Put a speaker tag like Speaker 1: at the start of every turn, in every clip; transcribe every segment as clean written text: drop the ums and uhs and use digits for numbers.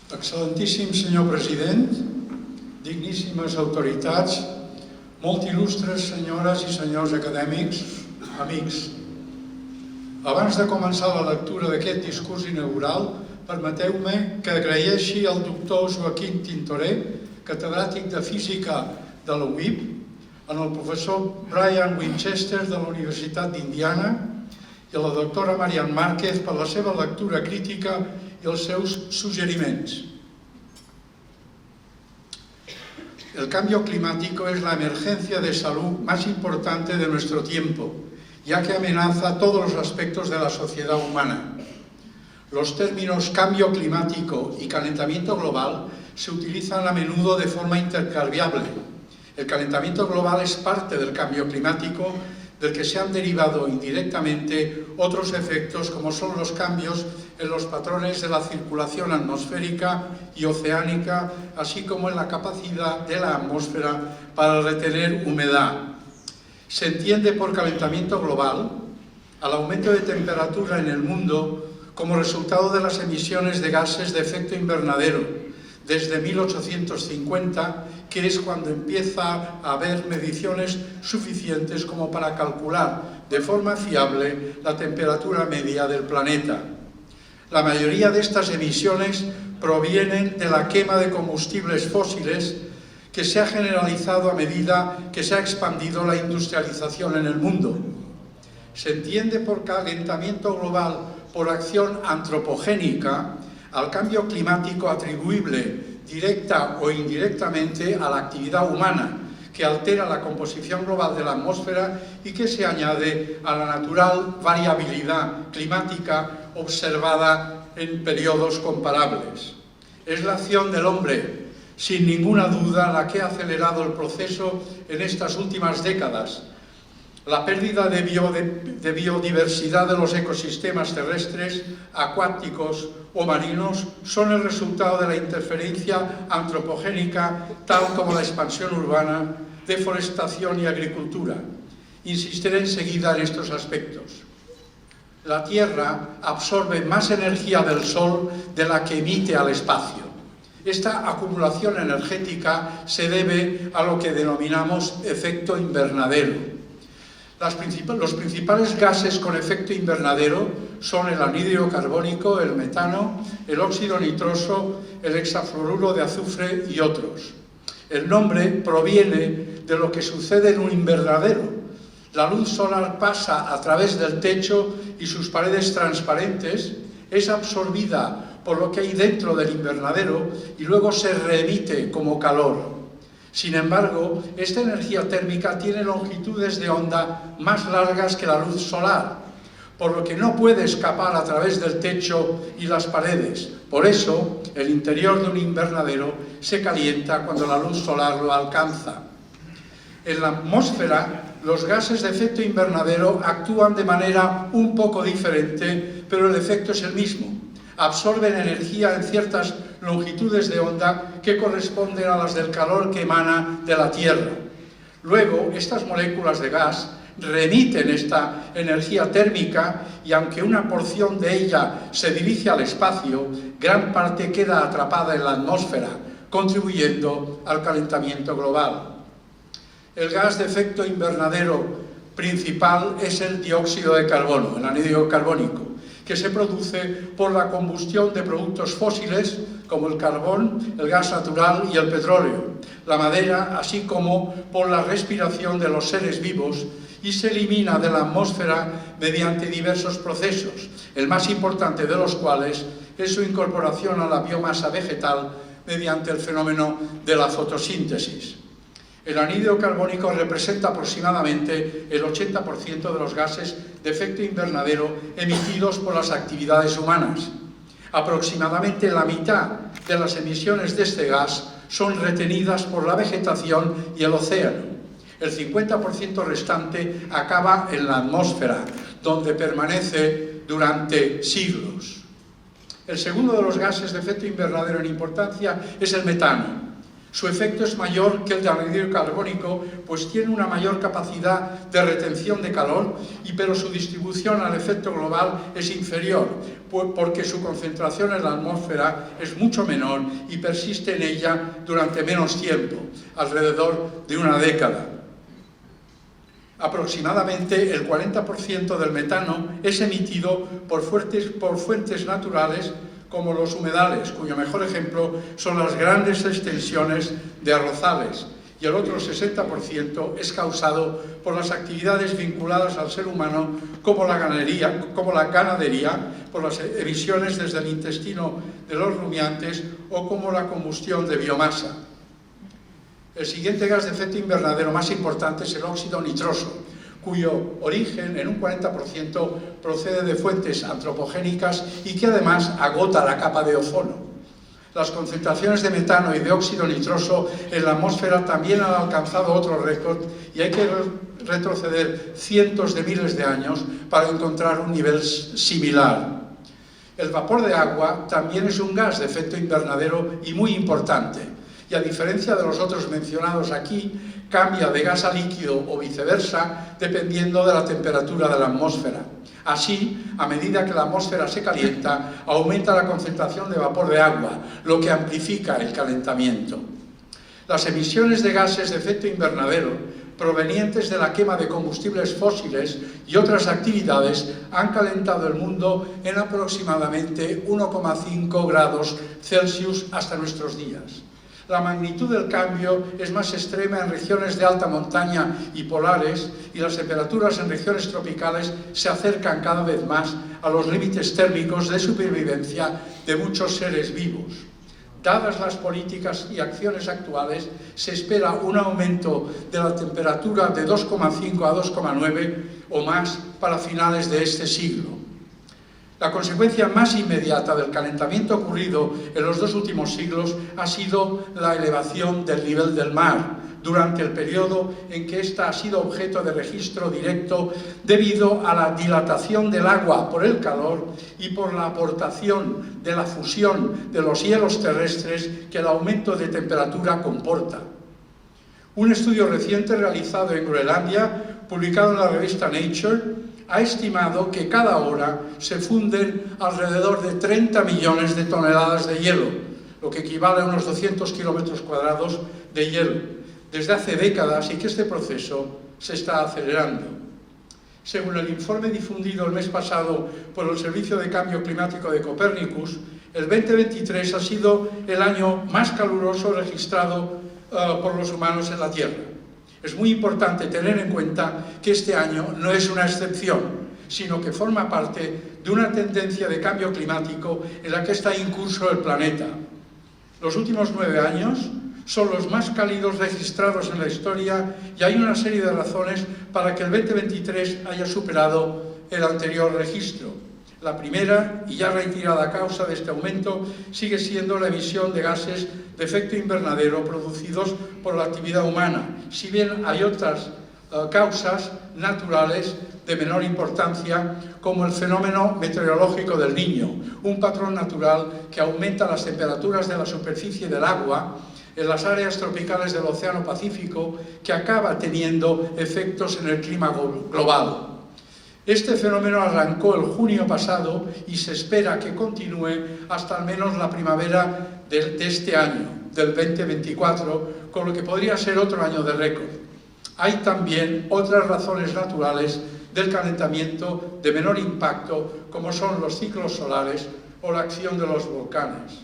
Speaker 1: Excel·lentíssim senyor president, digníssimes autoritats, molt il·lustres senyores i senyors acadèmics, amics. Abans de començar la lectura d'aquest discurs inaugural, permeteu-me que agraeixi al doctor Joaquim Tintoré, catedràtic de Física de la UIP, al professor Brian Winchester de la Universitat d'Indiana i a la doctora Marian Márquez per la seva lectura crítica y los seus suggeriments. El cambio climático es la emergencia de salud más importante de nuestro tiempo, ya que amenaza todos los aspectos de la sociedad humana. Los términos cambio climático y calentamiento global se utilizan a menudo de forma intercambiable. El calentamiento global es parte del cambio climático, del que se han derivado indirectamente otros efectos como son los cambios en los patrones de la circulación atmosférica y oceánica, así como en la capacidad de la atmósfera para retener humedad. Se entiende por calentamiento global al aumento de temperatura en el mundo como resultado de las emisiones de gases de efecto invernadero desde 1850, que es cuando empieza a haber mediciones suficientes como para calcular de forma fiable la temperatura media del planeta. La mayoría de estas emisiones provienen de la quema de combustibles fósiles que se ha generalizado a medida que se ha expandido la industrialización en el mundo. Se entiende por calentamiento global por acción antropogénica al cambio climático atribuible directa o indirectamente a la actividad humana, que altera la composición global de la atmósfera y que se añade a la natural variabilidad climática observada en periodos comparables. Es la acción del hombre, sin ninguna duda, la que ha acelerado el proceso en estas últimas décadas. La pérdida de biodiversidad de los ecosistemas terrestres, acuáticos o marinos son el resultado de la interferencia antropogénica, tal como la expansión urbana, deforestación y agricultura. Insistiré enseguida en estos aspectos. La Tierra absorbe más energía del Sol de la que emite al espacio. Esta acumulación energética se debe a lo que denominamos efecto invernadero. Los principales gases con efecto invernadero son el anhídrido carbónico, el metano, el óxido nitroso, el hexafluoruro de azufre y otros. El nombre proviene de lo que sucede en un invernadero. La luz solar pasa a través del techo y sus paredes transparentes, es absorbida por lo que hay dentro del invernadero y luego se reemite como calor. Sin embargo, esta energía térmica tiene longitudes de onda más largas que la luz solar, por lo que no puede escapar a través del techo y las paredes. Por eso, el interior de un invernadero se calienta cuando la luz solar lo alcanza. En la atmósfera, los gases de efecto invernadero actúan de manera un poco diferente, pero el efecto es el mismo. Absorben energía en ciertas longitudes de onda que corresponden a las del calor que emana de la Tierra. Luego, estas moléculas de gas remiten esta energía térmica y aunque una porción de ella se dirige al espacio, gran parte queda atrapada en la atmósfera, contribuyendo al calentamiento global. El gas de efecto invernadero principal es el dióxido de carbono, el anhídrido carbónico, que se produce por la combustión de productos fósiles como el carbón, el gas natural y el petróleo, la madera, así como por la respiración de los seres vivos, y se elimina de la atmósfera mediante diversos procesos, el más importante de los cuales es su incorporación a la biomasa vegetal mediante el fenómeno de la fotosíntesis. El anhídrido carbónico representa aproximadamente el 80% de los gases de efecto invernadero emitidos por las actividades humanas. Aproximadamente la mitad de las emisiones de este gas son retenidas por la vegetación y el océano. El 50% restante acaba en la atmósfera, donde permanece durante siglos. El segundo de los gases de efecto invernadero en importancia es el metano. Su efecto es mayor que el de anhídrido carbónico, pues tiene una mayor capacidad de retención de calor, pero su distribución al efecto global es inferior, porque su concentración en la atmósfera es mucho menor y persiste en ella durante menos tiempo, alrededor de una década. Aproximadamente el 40% del metano es emitido por fuentes naturales como los humedales, cuyo mejor ejemplo son las grandes extensiones de arrozales, y el otro 60% es causado por las actividades vinculadas al ser humano, como la ganadería, por las emisiones desde el intestino de los rumiantes o como la combustión de biomasa. El siguiente gas de efecto invernadero más importante es el óxido nitroso, cuyo origen en un 40% procede de fuentes antropogénicas y que además agota la capa de ozono. Las concentraciones de metano y de óxido nitroso en la atmósfera también han alcanzado otro récord y hay que retroceder cientos de miles de años para encontrar un nivel similar. El vapor de agua también es un gas de efecto invernadero y muy importante, y a diferencia de los otros mencionados aquí, cambia de gas a líquido o viceversa dependiendo de la temperatura de la atmósfera. Así, a medida que la atmósfera se calienta, aumenta la concentración de vapor de agua, lo que amplifica el calentamiento. Las emisiones de gases de efecto invernadero provenientes de la quema de combustibles fósiles y otras actividades han calentado el mundo en aproximadamente 1,5 grados Celsius hasta nuestros días. La magnitud del cambio es más extrema en regiones de alta montaña y polares, y las temperaturas en regiones tropicales se acercan cada vez más a los límites térmicos de supervivencia de muchos seres vivos. Dadas las políticas y acciones actuales, se espera un aumento de la temperatura de 2,5 a 2,9 o más para finales de este siglo. La consecuencia más inmediata del calentamiento ocurrido en los dos últimos siglos ha sido la elevación del nivel del mar, durante el periodo en que ésta ha sido objeto de registro directo debido a la dilatación del agua por el calor y por la aportación de la fusión de los hielos terrestres que el aumento de temperatura comporta. Un estudio reciente realizado en Groenlandia, publicado en la revista Nature, ha estimado que cada hora se funden alrededor de 30 millones de toneladas de hielo, lo que equivale a unos 200 kilómetros cuadrados de hielo, desde hace décadas, y que este proceso se está acelerando. Según el informe difundido el mes pasado por el Servicio de Cambio Climático de Copernicus, el 2023 ha sido el año más caluroso registrado por los humanos en la Tierra. Es muy importante tener en cuenta que este año no es una excepción, sino que forma parte de una tendencia de cambio climático en la que está incurso el planeta. Los últimos 9 años son los más cálidos registrados en la historia y hay una serie de razones para que el 2023 haya superado el anterior registro. La primera y ya reiterada causa de este aumento sigue siendo la emisión de gases de efecto invernadero producidos por la actividad humana, si bien hay otras causas naturales de menor importancia, como el fenómeno meteorológico del Niño, un patrón natural que aumenta las temperaturas de la superficie del agua en las áreas tropicales del Océano Pacífico, que acaba teniendo efectos en el clima global. Este fenómeno arrancó el junio pasado y se espera que continúe hasta al menos la primavera de este año, del 2024, con lo que podría ser otro año de récord. Hay también otras razones naturales del calentamiento de menor impacto, como son los ciclos solares o la acción de los volcanes.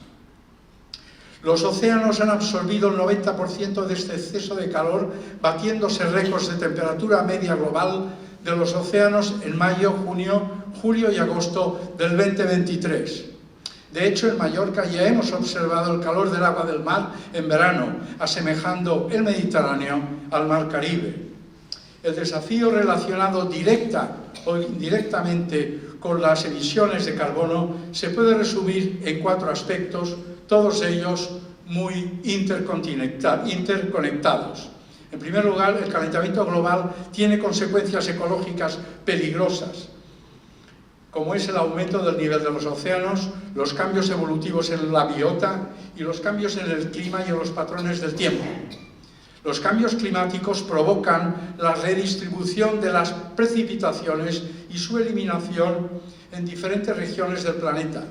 Speaker 1: Los océanos han absorbido el 90% de este exceso de calor, batiéndose récords de temperatura media global de los océanos en mayo, junio, julio y agosto del 2023. De hecho, en Mallorca ya hemos observado el calor del agua del mar en verano, asemejando el Mediterráneo al mar Caribe. El desafío relacionado directa o indirectamente con las emisiones de carbono se puede resumir en 4 aspectos, todos ellos muy interconectados. En primer lugar, el calentamiento global tiene consecuencias ecológicas peligrosas, como es el aumento del nivel de los océanos, los cambios evolutivos en la biota y los cambios en el clima y en los patrones del tiempo. Los cambios climáticos provocan la redistribución de las precipitaciones y su eliminación en diferentes regiones del planeta.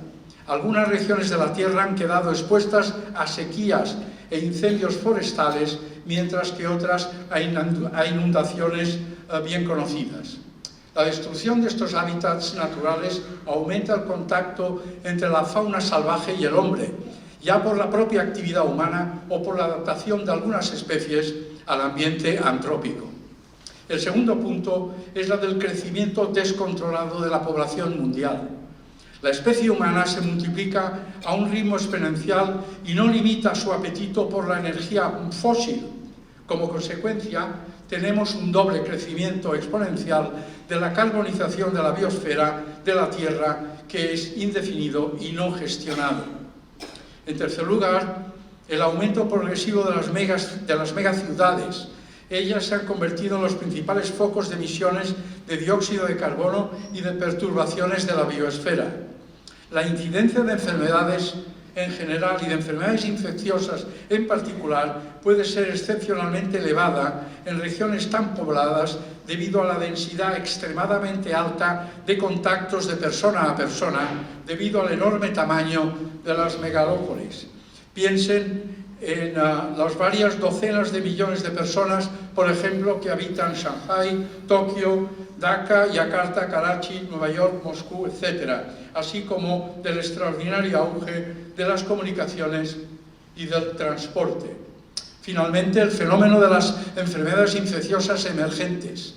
Speaker 1: Algunas regiones de la Tierra han quedado expuestas a sequías e incendios forestales, mientras que otras a inundaciones bien conocidas. La destrucción de estos hábitats naturales aumenta el contacto entre la fauna salvaje y el hombre, ya por la propia actividad humana o por la adaptación de algunas especies al ambiente antrópico. El segundo punto es la del crecimiento descontrolado de la población mundial. La especie humana se multiplica a un ritmo exponencial y no limita su apetito por la energía fósil. Como consecuencia, tenemos un doble crecimiento exponencial de la carbonización de la biosfera de la Tierra, que es indefinido y no gestionado. En tercer lugar, el aumento progresivo de las megaciudades. Ellas se han convertido en los principales focos de emisiones de dióxido de carbono y de perturbaciones de la biosfera. La incidencia de enfermedades en general y de enfermedades infecciosas en particular puede ser excepcionalmente elevada en regiones tan pobladas debido a la densidad extremadamente alta de contactos de persona a persona debido al enorme tamaño de las megalópolis. Piensen en las varias docenas de millones de personas, por ejemplo, que habitan Shanghái, Tokio, Dhaka, Yakarta, Karachi, Nueva York, Moscú, etc., así como del extraordinario auge de las comunicaciones y del transporte. Finalmente, el fenómeno de las enfermedades infecciosas emergentes.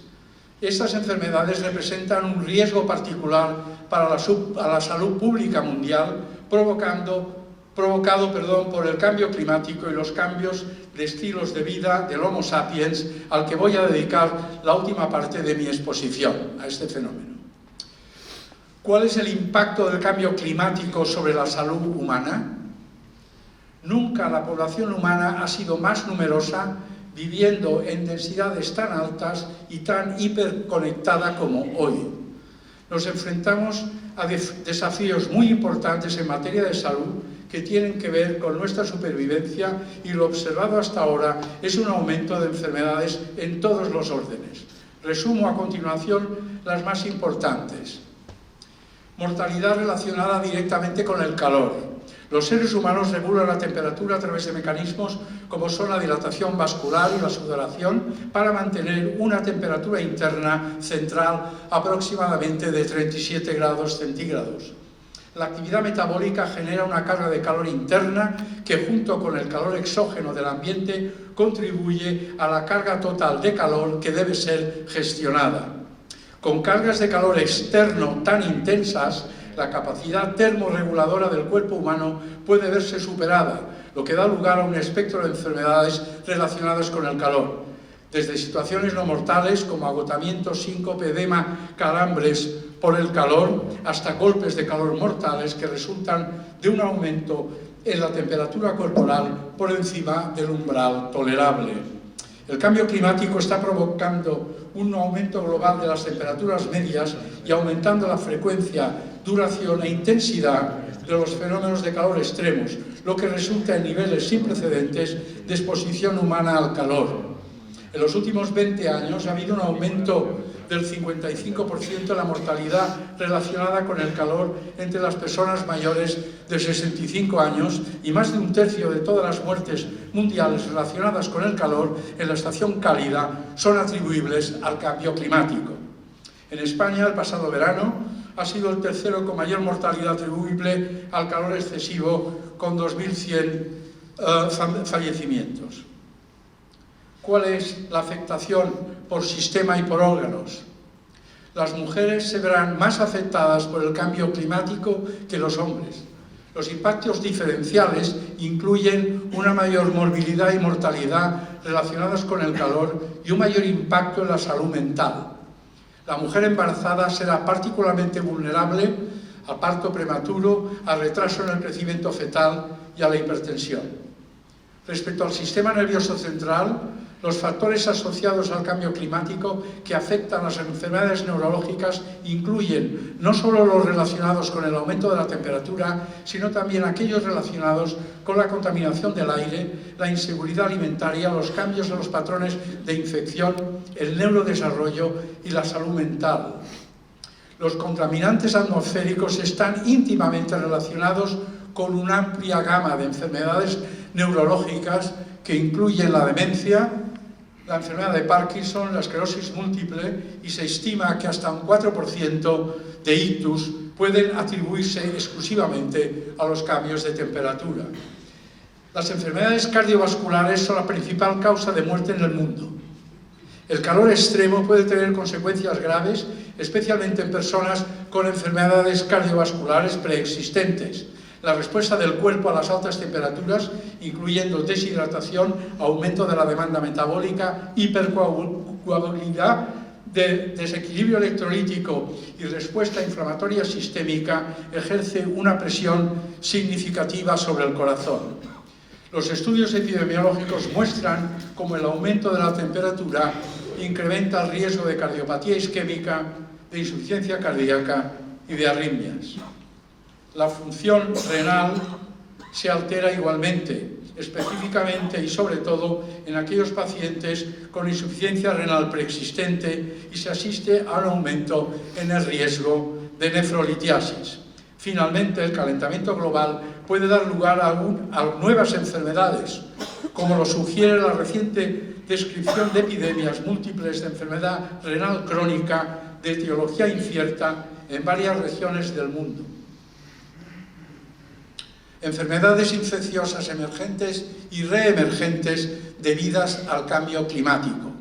Speaker 1: Estas enfermedades representan un riesgo particular para la salud pública mundial, provocado por el cambio climático y los cambios de estilos de vida del Homo sapiens, al que voy a dedicar la última parte de mi exposición, a este fenómeno. ¿Cuál es el impacto del cambio climático sobre la salud humana? Nunca la población humana ha sido más numerosa, viviendo en densidades tan altas y tan hiperconectada como hoy. Nos enfrentamos a desafíos muy importantes en materia de salud que tienen que ver con nuestra supervivencia, y lo observado hasta ahora es un aumento de enfermedades en todos los órdenes. Resumo a continuación las más importantes. Mortalidad relacionada directamente con el calor. Los seres humanos regulan la temperatura a través de mecanismos como son la dilatación vascular y la sudoración para mantener una temperatura interna central aproximadamente de 37 grados centígrados. La actividad metabólica genera una carga de calor interna que, junto con el calor exógeno del ambiente, contribuye a la carga total de calor que debe ser gestionada. Con cargas de calor externo tan intensas, la capacidad termorreguladora del cuerpo humano puede verse superada, lo que da lugar a un espectro de enfermedades relacionadas con el calor, desde situaciones no mortales como agotamiento, síncope, edema, calambres por el calor, hasta golpes de calor mortales que resultan de un aumento en la temperatura corporal por encima del umbral tolerable. El cambio climático está provocando un aumento global de las temperaturas medias y aumentando la frecuencia, duración e intensidad de los fenómenos de calor extremos, lo que resulta en niveles sin precedentes de exposición humana al calor. En los últimos 20 años ha habido un aumento del 55% de la mortalidad relacionada con el calor entre las personas mayores de 65 años y más de un tercio de todas las muertes mundiales relacionadas con el calor en la estación cálida son atribuibles al cambio climático. En España, el pasado verano, ha sido el tercero con mayor mortalidad atribuible al calor excesivo, con 2.100 fallecimientos. ¿Cuál es la afectación por sistema y por órganos? Las mujeres se verán más afectadas por el cambio climático que los hombres. Los impactos diferenciales incluyen una mayor morbilidad y mortalidad relacionadas con el calor y un mayor impacto en la salud mental. La mujer embarazada será particularmente vulnerable al parto prematuro, al retraso en el crecimiento fetal y a la hipertensión. Respecto al sistema nervioso central, Los factores asociados al cambio climático que afectan las enfermedades neurológicas incluyen no solo los relacionados con el aumento de la temperatura, sino también aquellos relacionados con la contaminación del aire, la inseguridad alimentaria, los cambios en los patrones de infección, el neurodesarrollo y la salud mental. Los contaminantes atmosféricos están íntimamente relacionados con una amplia gama de enfermedades neurológicas que incluyen la demencia, la enfermedad de Parkinson, la esclerosis múltiple, y se estima que hasta un 4% de ictus pueden atribuirse exclusivamente a los cambios de temperatura. Las enfermedades cardiovasculares son la principal causa de muerte en el mundo. El calor extremo puede tener consecuencias graves, especialmente en personas con enfermedades cardiovasculares preexistentes. La respuesta del cuerpo a las altas temperaturas, incluyendo deshidratación, aumento de la demanda metabólica, hipercoagulabilidad, desequilibrio electrolítico y respuesta inflamatoria sistémica, ejerce una presión significativa sobre el corazón. Los estudios epidemiológicos muestran cómo el aumento de la temperatura incrementa el riesgo de cardiopatía isquémica, de insuficiencia cardíaca y de arritmias. La función renal se altera igualmente, específicamente y sobre todo en aquellos pacientes con insuficiencia renal preexistente, y se asiste a un aumento en el riesgo de nefrolitiasis. Finalmente, el calentamiento global puede dar lugar a nuevas enfermedades, como lo sugiere la reciente descripción de epidemias múltiples de enfermedad renal crónica de etiología incierta en varias regiones del mundo. Enfermedades infecciosas emergentes y reemergentes debidas al cambio climático.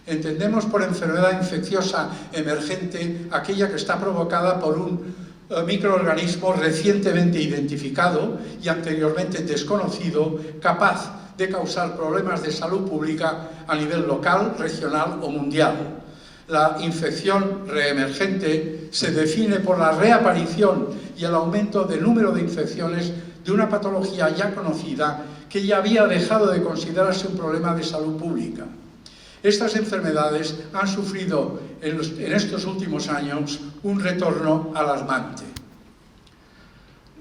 Speaker 1: Entendemos por enfermedad infecciosa emergente aquella que está provocada por un microorganismo recientemente identificado y anteriormente desconocido, capaz de causar problemas de salud pública a nivel local, regional o mundial. La infección reemergente se define por la reaparición y el aumento del número de infecciones de una patología ya conocida que ya había dejado de considerarse un problema de salud pública. Estas enfermedades han sufrido en estos últimos años un retorno alarmante.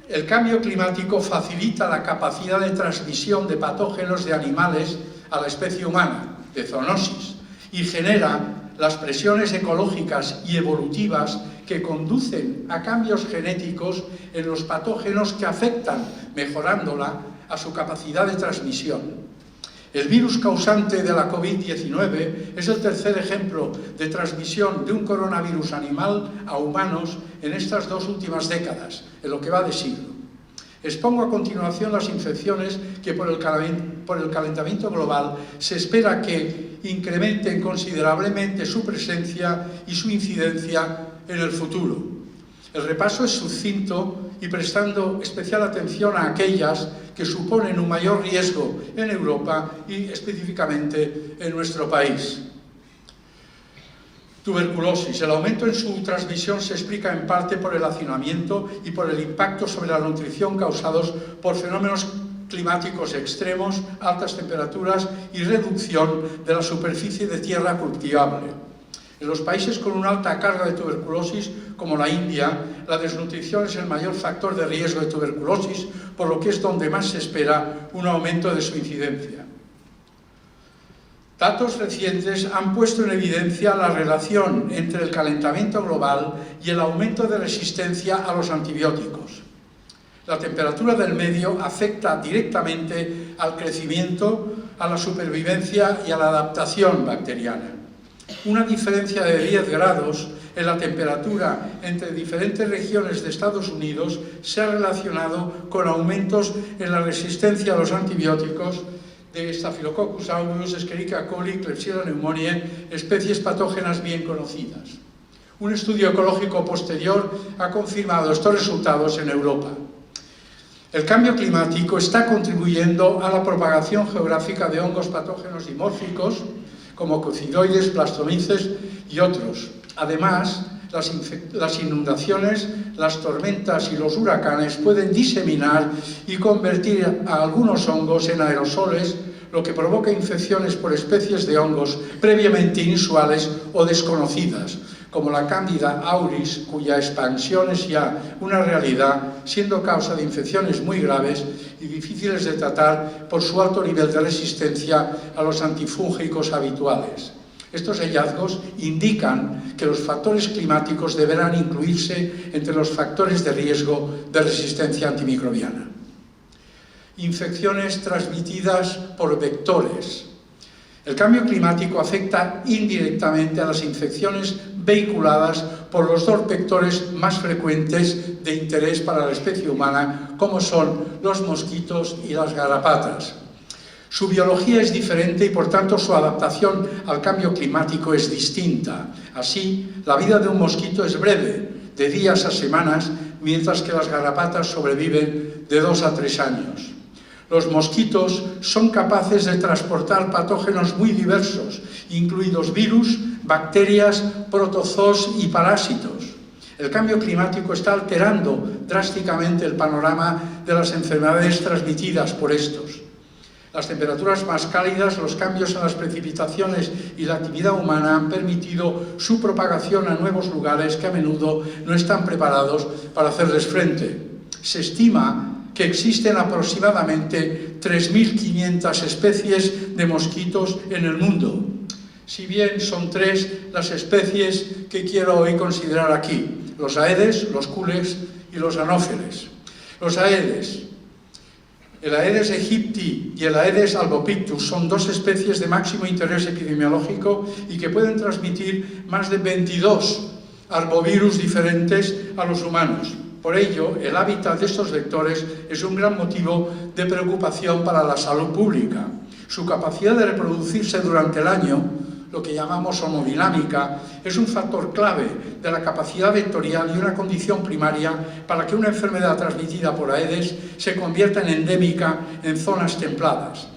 Speaker 1: El cambio climático facilita la capacidad de transmisión de patógenos de animales a la especie humana, de zoonosis, y genera las presiones ecológicas y evolutivas que conducen a cambios genéticos en los patógenos que afectan, mejorándola, a su capacidad de transmisión. El virus causante de la COVID-19 es el tercer ejemplo de transmisión de un coronavirus animal a humanos en estas dos últimas décadas, en lo que va de siglo. Expongo a continuación las infecciones que por el calentamiento global se espera que incrementen considerablemente su presencia y su incidencia en el futuro. El repaso es sucinto y prestando especial atención a aquellas que suponen un mayor riesgo en Europa y específicamente en nuestro país. Tuberculosis. El aumento en su transmisión se explica en parte por el hacinamiento y por el impacto sobre la nutrición causados por fenómenos climáticos extremos, altas temperaturas y reducción de la superficie de tierra cultivable. En los países con una alta carga de tuberculosis, como la India, la desnutrición es el mayor factor de riesgo de tuberculosis, por lo que es donde más se espera un aumento de su incidencia. Datos recientes han puesto en evidencia la relación entre el calentamiento global y el aumento de resistencia a los antibióticos. La temperatura del medio afecta directamente al crecimiento, a la supervivencia y a la adaptación bacteriana. Una diferencia de 10 grados en la temperatura entre diferentes regiones de Estados Unidos se ha relacionado con aumentos en la resistencia a los antibióticos de Staphylococcus aureus, Escherichia coli, Klebsiella pneumoniae, especies patógenas bien conocidas. Un estudio ecológico posterior ha confirmado estos resultados en Europa. El cambio climático está contribuyendo a la propagación geográfica de hongos patógenos dimórficos, como cocidoides, plastomices y otros. Además, las inundaciones, las tormentas y los huracanes pueden diseminar y convertir a algunos hongos en aerosoles, lo que provoca infecciones por especies de hongos previamente inusuales o desconocidas, como la Cándida auris, cuya expansión es ya una realidad, siendo causa de infecciones muy graves y difíciles de tratar por su alto nivel de resistencia a los antifúngicos habituales. Estos hallazgos indican que los factores climáticos deberán incluirse entre los factores de riesgo de resistencia antimicrobiana. Infecciones transmitidas por vectores. El cambio climático afecta indirectamente a las infecciones vehiculadas por los dos vectores más frecuentes de interés para la especie humana, como son los mosquitos y las garrapatas. Su biología es diferente y, por tanto, su adaptación al cambio climático es distinta. Así, la vida de un mosquito es breve, de días a semanas, mientras que las garrapatas sobreviven de 2 a 3 años. Los mosquitos son capaces de transportar patógenos muy diversos, incluidos virus, bacterias, protozoos y parásitos. El cambio climático está alterando drásticamente el panorama de las enfermedades transmitidas por estos. Las temperaturas más cálidas, los cambios en las precipitaciones y la actividad humana han permitido su propagación a nuevos lugares que a menudo no están preparados para hacerles frente. Se estima que existen aproximadamente 3.500 especies de mosquitos en el mundo. Si bien son 3 las especies que quiero hoy considerar aquí: los aedes, los culex y los anófeles. Los aedes. El Aedes aegypti y el Aedes albopictus son 2 especies de máximo interés epidemiológico y que pueden transmitir más de 22 arbovirus diferentes a los humanos. Por ello, el hábitat de estos vectores es un gran motivo de preocupación para la salud pública. Su capacidad de reproducirse durante el año, lo que llamamos homodinámica, es un factor clave de la capacidad vectorial y una condición primaria para que una enfermedad transmitida por Aedes se convierta en endémica en zonas templadas.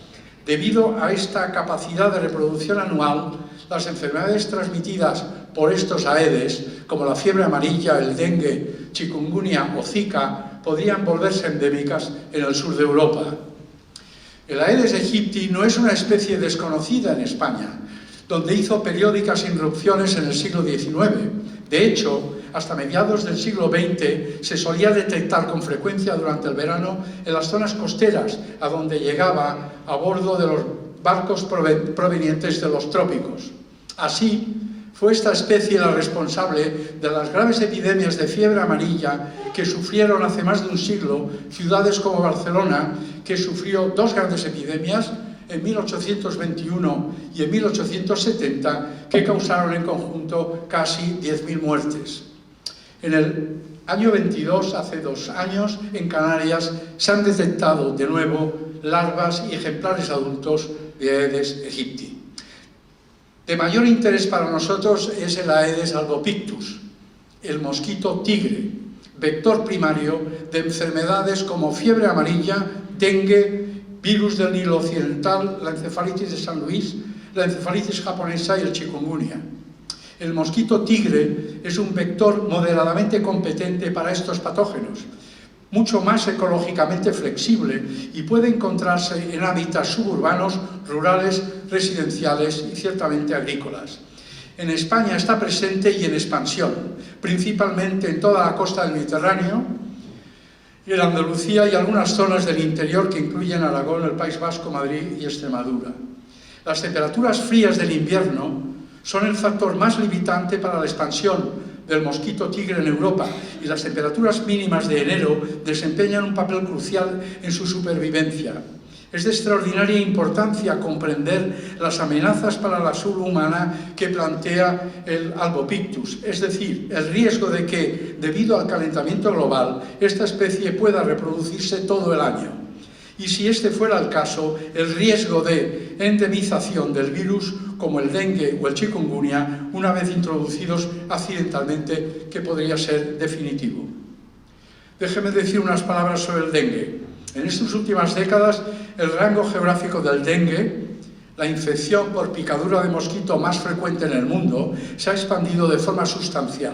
Speaker 1: Debido a esta capacidad de reproducción anual, las enfermedades transmitidas por estos Aedes, como la fiebre amarilla, el dengue, chikungunya o Zika, podrían volverse endémicas en el sur de Europa. El Aedes aegypti no es una especie desconocida en España, donde hizo periódicas irrupciones en el siglo XIX. De hecho, hasta mediados del siglo XX se solía detectar con frecuencia durante el verano en las zonas costeras, a donde llegaba a bordo de los barcos provenientes de los trópicos. Así, fue esta especie la responsable de las graves epidemias de fiebre amarilla que sufrieron hace más de un siglo ciudades como Barcelona, que sufrió 2 grandes epidemias, en 1821 y en 1870, que causaron en conjunto casi 10.000 muertes. En el año 22, hace 2 años, en Canarias se han detectado de nuevo larvas y ejemplares adultos de Aedes aegypti. De mayor interés para nosotros es el Aedes albopictus, el mosquito tigre, vector primario de enfermedades como fiebre amarilla, dengue, virus del Nilo Occidental, la encefalitis de San Luis, la encefalitis japonesa y el chikungunya. El mosquito tigre es un vector moderadamente competente para estos patógenos, mucho más ecológicamente flexible y puede encontrarse en hábitats suburbanos, rurales, residenciales y ciertamente agrícolas. En España está presente y en expansión, principalmente en toda la costa del Mediterráneo, en Andalucía y algunas zonas del interior que incluyen Aragón, el País Vasco, Madrid y Extremadura. Las temperaturas frías del invierno son el factor más limitante para la expansión del mosquito tigre en Europa y las temperaturas mínimas de enero desempeñan un papel crucial en su supervivencia. Es de extraordinaria importancia comprender las amenazas para la salud humana que plantea el albopictus, es decir, el riesgo de que, debido al calentamiento global, esta especie pueda reproducirse todo el año. Y si este fuera el caso, el riesgo de endemización del virus, como el dengue o el chikungunya, una vez introducidos accidentalmente, que podría ser definitivo. Déjeme decir unas palabras sobre el dengue. En estas últimas décadas, el rango geográfico del dengue, la infección por picadura de mosquito más frecuente en el mundo, se ha expandido de forma sustancial.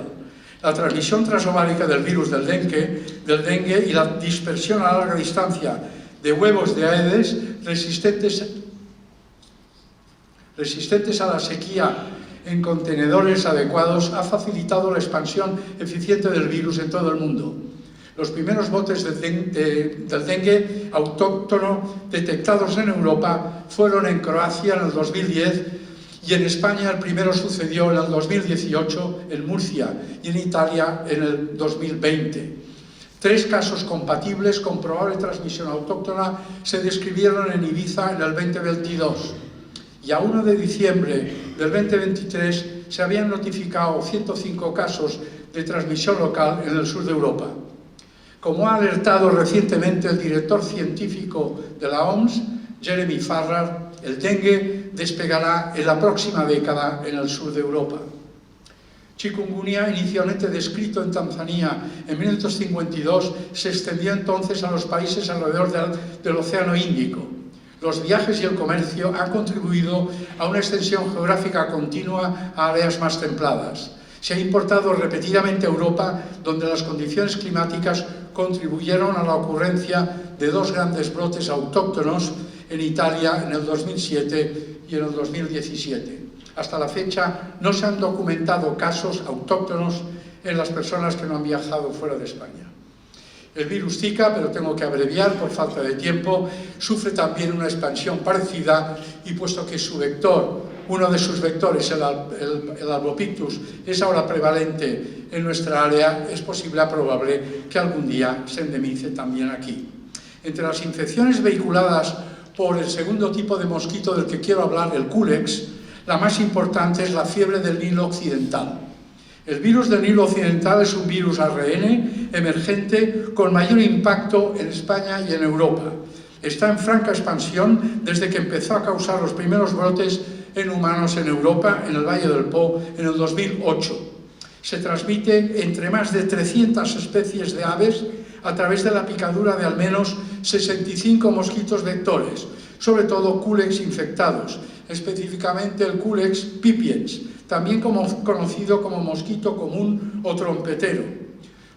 Speaker 1: La transmisión transovárica del virus del dengue y la dispersión a larga distancia de huevos de Aedes resistentes resistentes a la sequía en contenedores adecuados, ha facilitado la expansión eficiente del virus en todo el mundo. Los primeros brotes del dengue autóctono detectados en Europa fueron en Croacia en el 2010 y en España el primero sucedió en el 2018 en Murcia y en Italia en el 2020. 3 casos compatibles con probable transmisión autóctona se describieron en Ibiza en el 2022 y a 1 de diciembre del 2023 se habían notificado 105 casos de transmisión local en el sur de Europa. Como ha alertado recientemente el director científico de la OMS, Jeremy Farrar, el dengue despegará en la próxima década en el sur de Europa. Chikungunya, inicialmente descrito en Tanzania en 1952, se extendió entonces a los países alrededor del Océano Índico. Los viajes y el comercio han contribuido a una extensión geográfica continua a áreas más templadas. Se ha importado repetidamente a Europa, donde las condiciones climáticas contribuyeron a la ocurrencia de 2 grandes brotes autóctonos en Italia en el 2007 y en el 2017. Hasta la fecha no se han documentado casos autóctonos en las personas que no han viajado fuera de España. El virus Zika, pero tengo que abreviar por falta de tiempo, sufre también una expansión parecida y puesto que su vector, uno de sus vectores, el Albopictus, es ahora prevalente en nuestra área, es probable que algún día se endemice también aquí. Entre las infecciones vehiculadas por el segundo tipo de mosquito del que quiero hablar, el Culex, la más importante es la fiebre del Nilo Occidental. El virus del Nilo Occidental es un virus ARN emergente con mayor impacto en España y en Europa. Está en franca expansión desde que empezó a causar los primeros brotes en humanos en Europa, en el Valle del Po, en el 2008. Se transmite entre más de 300 especies de aves a través de la picadura de al menos 65 mosquitos vectores, sobre todo Culex infectados, específicamente el Culex pipiens, también conocido como mosquito común o trompetero.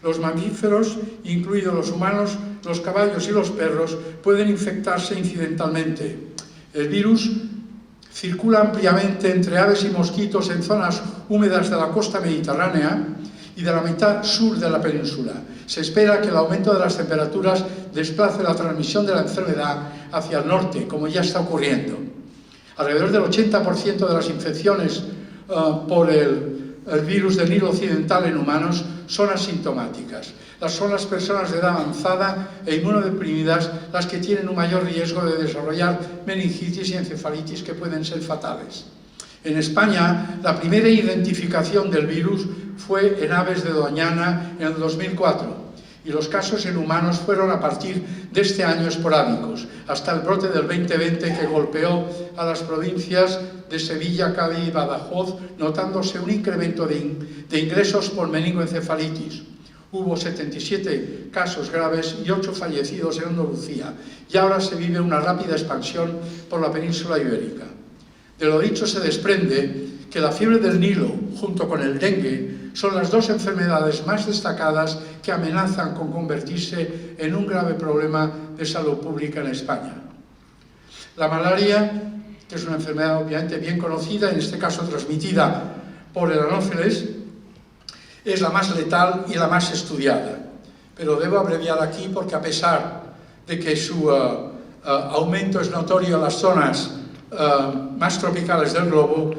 Speaker 1: Los mamíferos, incluidos los humanos, los caballos y los perros, pueden infectarse incidentalmente. El virus circula ampliamente entre aves y mosquitos en zonas húmedas de la costa mediterránea y de la mitad sur de la península. Se espera que el aumento de las temperaturas desplace la transmisión de la enfermedad hacia el norte, como ya está ocurriendo. Alrededor del 80% de las infecciones por el virus del Nilo Occidental en humanos son asintomáticas. Son las personas de edad avanzada e inmunodeprimidas las que tienen un mayor riesgo de desarrollar meningitis y encefalitis que pueden ser fatales. En España, la primera identificación del virus fue en aves de Doñana en el 2004 y los casos en humanos fueron a partir de este año esporádicos, hasta el brote del 2020 que golpeó a las provincias de Sevilla, Cádiz y Badajoz, notándose un incremento de ingresos por meningoencefalitis. Hubo 77 casos graves y 8 fallecidos en Andalucía, y ahora se vive una rápida expansión por la península ibérica. De lo dicho se desprende que la fiebre del Nilo, junto con el dengue, son las 2 enfermedades más destacadas que amenazan con convertirse en un grave problema de salud pública en España. La malaria, que es una enfermedad obviamente bien conocida, en este caso transmitida por el anófeles, es la más letal y la más estudiada. Pero debo abreviar aquí porque a pesar de que su aumento es notorio en las zonas más tropicales del globo,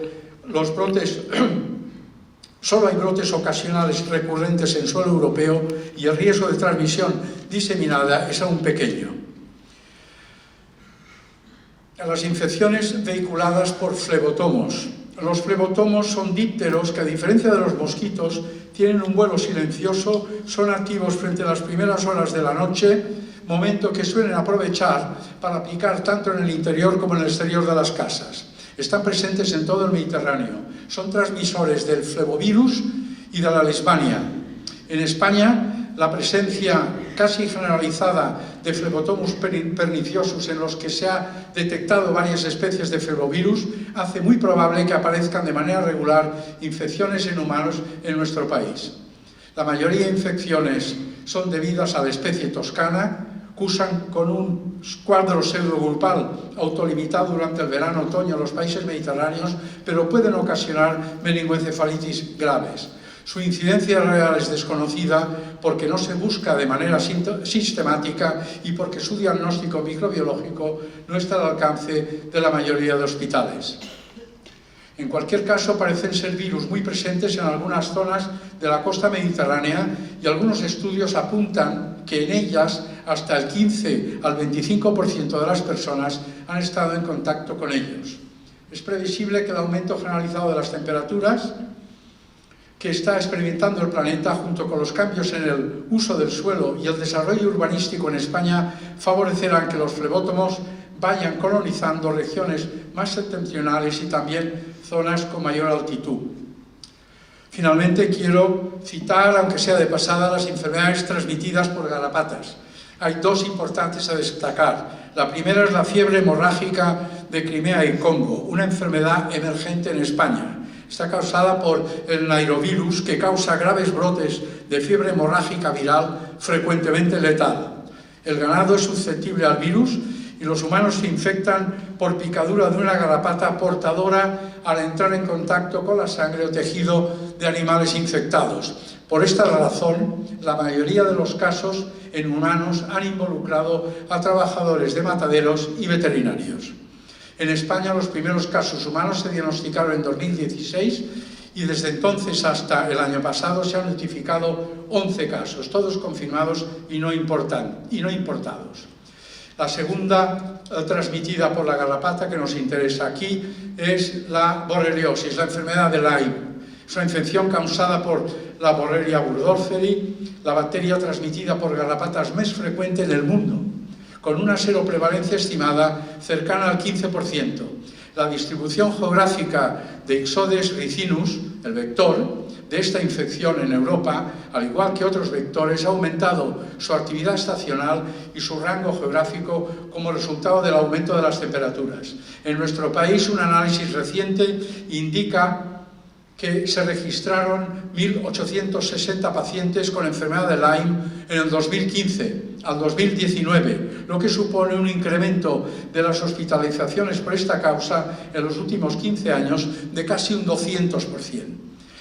Speaker 1: los brotes, solo hay brotes ocasionales recurrentes en suelo europeo y el riesgo de transmisión diseminada es aún pequeño. Las infecciones vehiculadas por flebotomos. Los flebotomos son dípteros que, a diferencia de los mosquitos, tienen un vuelo silencioso, son activos frente a las primeras horas de la noche, momento que suelen aprovechar para picar tanto en el interior como en el exterior de las casas. Están presentes en todo el Mediterráneo. Son transmisores del flebovirus y de la leishmania. En España, la presencia casi generalizada de Phlebotomus perniciosus, en los que se ha detectado varias especies de flebovirus, hace muy probable que aparezcan de manera regular infecciones en humanos en nuestro país. La mayoría de infecciones son debidas a la especie toscana, cursan con un cuadro pseudogrupal autolimitado durante el verano-otoño en los países mediterráneos, pero pueden ocasionar meningoencefalitis graves. Su incidencia real es desconocida porque no se busca de manera sistemática y porque su diagnóstico microbiológico no está al alcance de la mayoría de hospitales. En cualquier caso, parecen ser virus muy presentes en algunas zonas de la costa mediterránea y algunos estudios apuntan que en ellas hasta el 15 al 25% de las personas han estado en contacto con ellos. Es previsible que el aumento generalizado de las temperaturas que está experimentando el planeta, junto con los cambios en el uso del suelo y el desarrollo urbanístico en España, favorecerán que los flebótomos vayan colonizando regiones más septentrionales y también zonas con mayor altitud. Finalmente, quiero citar, aunque sea de pasada, las enfermedades transmitidas por garrapatas. Hay dos importantes a destacar. La primera es la fiebre hemorrágica de Crimea y Congo, una enfermedad emergente en España. Está causada por el nairovirus, que causa graves brotes de fiebre hemorrágica viral, frecuentemente letal. El ganado es susceptible al virus y los humanos se infectan por picadura de una garrapata portadora al entrar en contacto con la sangre o tejido de animales infectados. Por esta razón, la mayoría de los casos en humanos han involucrado a trabajadores de mataderos y veterinarios. En España los primeros casos humanos se diagnosticaron en 2016 y desde entonces hasta el año pasado se han notificado 11 casos, todos confirmados y no importados. La segunda transmitida por la garrapata que nos interesa aquí es la borreliosis, la enfermedad de Lyme. Es una infección causada por la Borrelia burgdorferi, la bacteria transmitida por garrapatas más frecuente en el mundo, con una seroprevalencia estimada cercana al 15%. La distribución geográfica de Ixodes ricinus, el vector, de esta infección en Europa, al igual que otros vectores, ha aumentado su actividad estacional y su rango geográfico como resultado del aumento de las temperaturas. En nuestro país, un análisis reciente indica que se registraron 1.860 pacientes con enfermedad de Lyme en el 2015 al 2019, lo que supone un incremento de las hospitalizaciones por esta causa en los últimos 15 años de casi un 200%.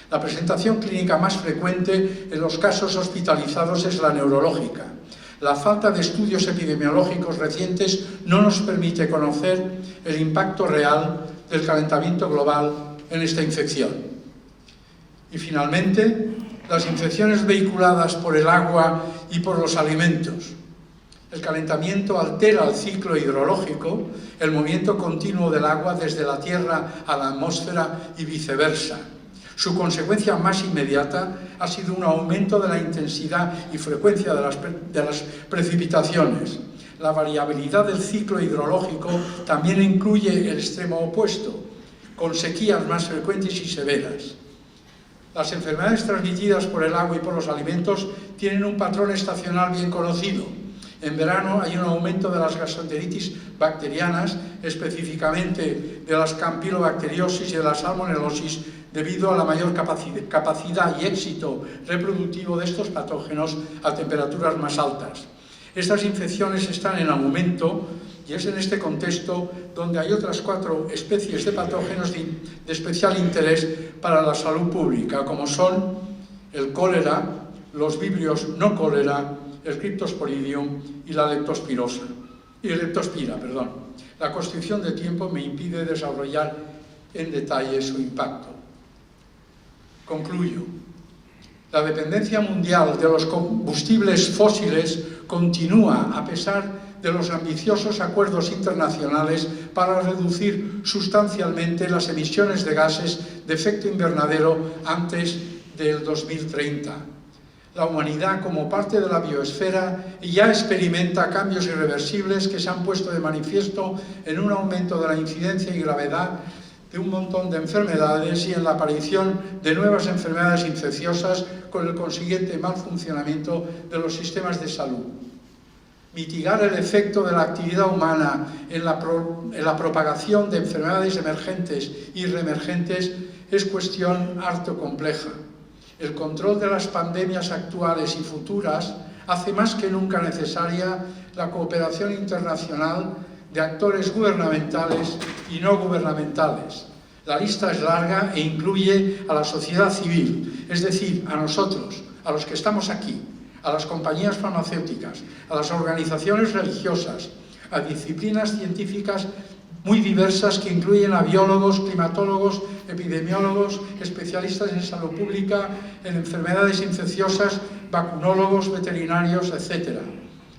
Speaker 1: La presentación clínica más frecuente en los casos hospitalizados es la neurológica. La falta de estudios epidemiológicos recientes no nos permite conocer el impacto real del calentamiento global en esta infección. Y finalmente, las infecciones vehiculadas por el agua y por los alimentos. El calentamiento altera el ciclo hidrológico, el movimiento continuo del agua desde la tierra a la atmósfera y viceversa. Su consecuencia más inmediata ha sido un aumento de la intensidad y frecuencia de las precipitaciones. La variabilidad del ciclo hidrológico también incluye el extremo opuesto, con sequías más frecuentes y severas. Las enfermedades transmitidas por el agua y por los alimentos tienen un patrón estacional bien conocido. En verano hay un aumento de las gastroenteritis bacterianas, específicamente de las campylobacteriosis y de la salmonelosis, debido a la mayor capacidad y éxito reproductivo de estos patógenos a temperaturas más altas. Estas infecciones están en aumento y es en este contexto donde hay otras 4 especies de patógenos de especial interés para la salud pública, como son el cólera, los vibrios no cólera, el Cryptosporidium y la leptospira. La constricción de tiempo me impide desarrollar en detalle su impacto. Concluyo. La dependencia mundial de los combustibles fósiles continúa a pesar de los ambiciosos acuerdos internacionales para reducir sustancialmente las emisiones de gases de efecto invernadero antes del 2030. La humanidad, como parte de la biosfera, ya experimenta cambios irreversibles que se han puesto de manifiesto en un aumento de la incidencia y gravedad de un montón de enfermedades y en la aparición de nuevas enfermedades infecciosas con el consiguiente mal funcionamiento de los sistemas de salud. Mitigar el efecto de la actividad humana en la propagación de enfermedades emergentes y reemergentes es cuestión harto compleja. El control de las pandemias actuales y futuras hace más que nunca necesaria la cooperación internacional de actores gubernamentales y no gubernamentales. La lista es larga e incluye a la sociedad civil, es decir, a nosotros, a los que estamos aquí, a las compañías farmacéuticas, a las organizaciones religiosas, a disciplinas científicas muy diversas que incluyen a biólogos, climatólogos, epidemiólogos, especialistas en salud pública, en enfermedades infecciosas, vacunólogos, veterinarios, etc.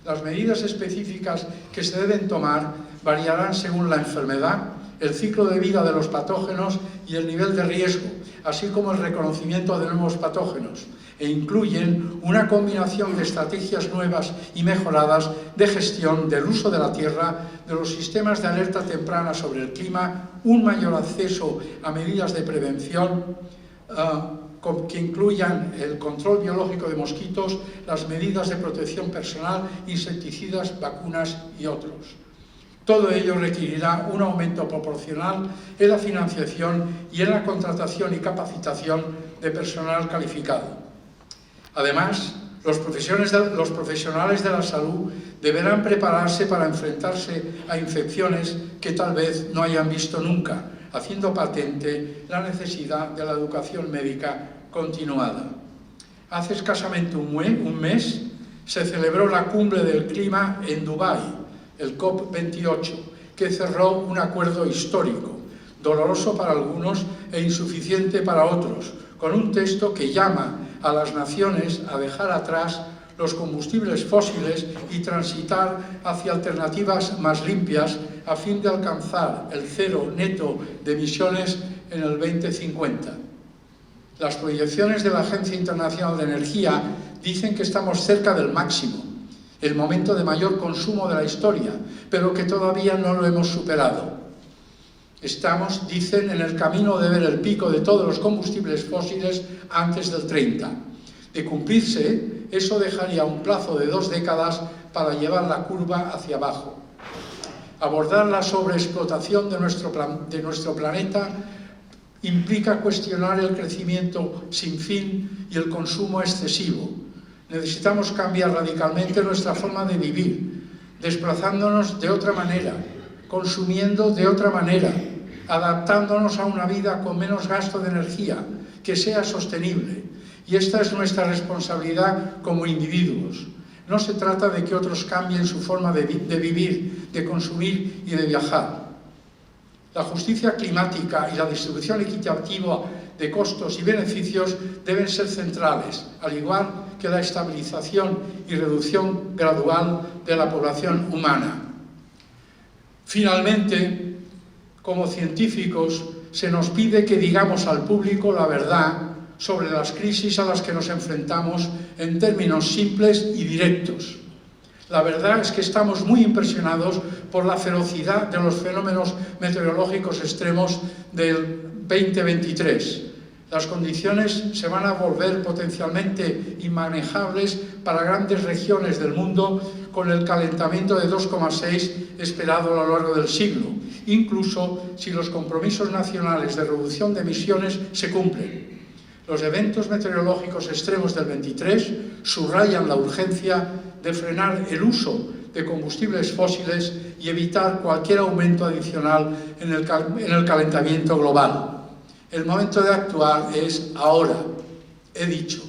Speaker 1: Las medidas específicas que se deben tomar variarán según la enfermedad, el ciclo de vida de los patógenos y el nivel de riesgo, así como el reconocimiento de nuevos patógenos, e incluyen una combinación de estrategias nuevas y mejoradas de gestión del uso de la tierra, de los sistemas de alerta temprana sobre el clima, un mayor acceso a medidas de prevención que incluyan el control biológico de mosquitos, las medidas de protección personal, insecticidas, vacunas y otros. Todo ello requerirá un aumento proporcional en la financiación y en la contratación y capacitación de personal calificado. Además, los profesionales de la salud deberán prepararse para enfrentarse a infecciones que tal vez no hayan visto nunca, haciendo patente la necesidad de la educación médica continuada. Hace escasamente un mes se celebró la Cumbre del Clima en Dubái, el COP28, que cerró un acuerdo histórico, doloroso para algunos e insuficiente para otros, con un texto que llama a las naciones a dejar atrás los combustibles fósiles y transitar hacia alternativas más limpias a fin de alcanzar el cero neto de emisiones en el 2050. Las proyecciones de la Agencia Internacional de Energía dicen que estamos cerca del máximo, el momento de mayor consumo de la historia, pero que todavía no lo hemos superado. Estamos, dicen, en el camino de ver el pico de todos los combustibles fósiles antes del 30. De cumplirse, eso dejaría un plazo de 2 décadas para llevar la curva hacia abajo. Abordar la sobreexplotación de nuestro planeta implica cuestionar el crecimiento sin fin y el consumo excesivo. Necesitamos cambiar radicalmente nuestra forma de vivir, desplazándonos de otra manera, consumiendo de otra manera, adaptándonos a una vida con menos gasto de energía, que sea sostenible. Y esta es nuestra responsabilidad como individuos. No se trata de que otros cambien su forma de vivir, de consumir y de viajar. La justicia climática y la distribución equitativa de costos y beneficios deben ser centrales, al igual que la estabilización y reducción gradual de la población humana. Finalmente, como científicos, se nos pide que digamos al público la verdad sobre las crisis a las que nos enfrentamos en términos simples y directos. La verdad es que estamos muy impresionados por la ferocidad de los fenómenos meteorológicos extremos del 2023. Las condiciones se van a volver potencialmente inmanejables para grandes regiones del mundo con el calentamiento de 2,6 esperado a lo largo del siglo, incluso si los compromisos nacionales de reducción de emisiones se cumplen. Los eventos meteorológicos extremos del 23 subrayan la urgencia de frenar el uso de combustibles fósiles y evitar cualquier aumento adicional en el calentamiento global. El momento de actuar es ahora, he dicho.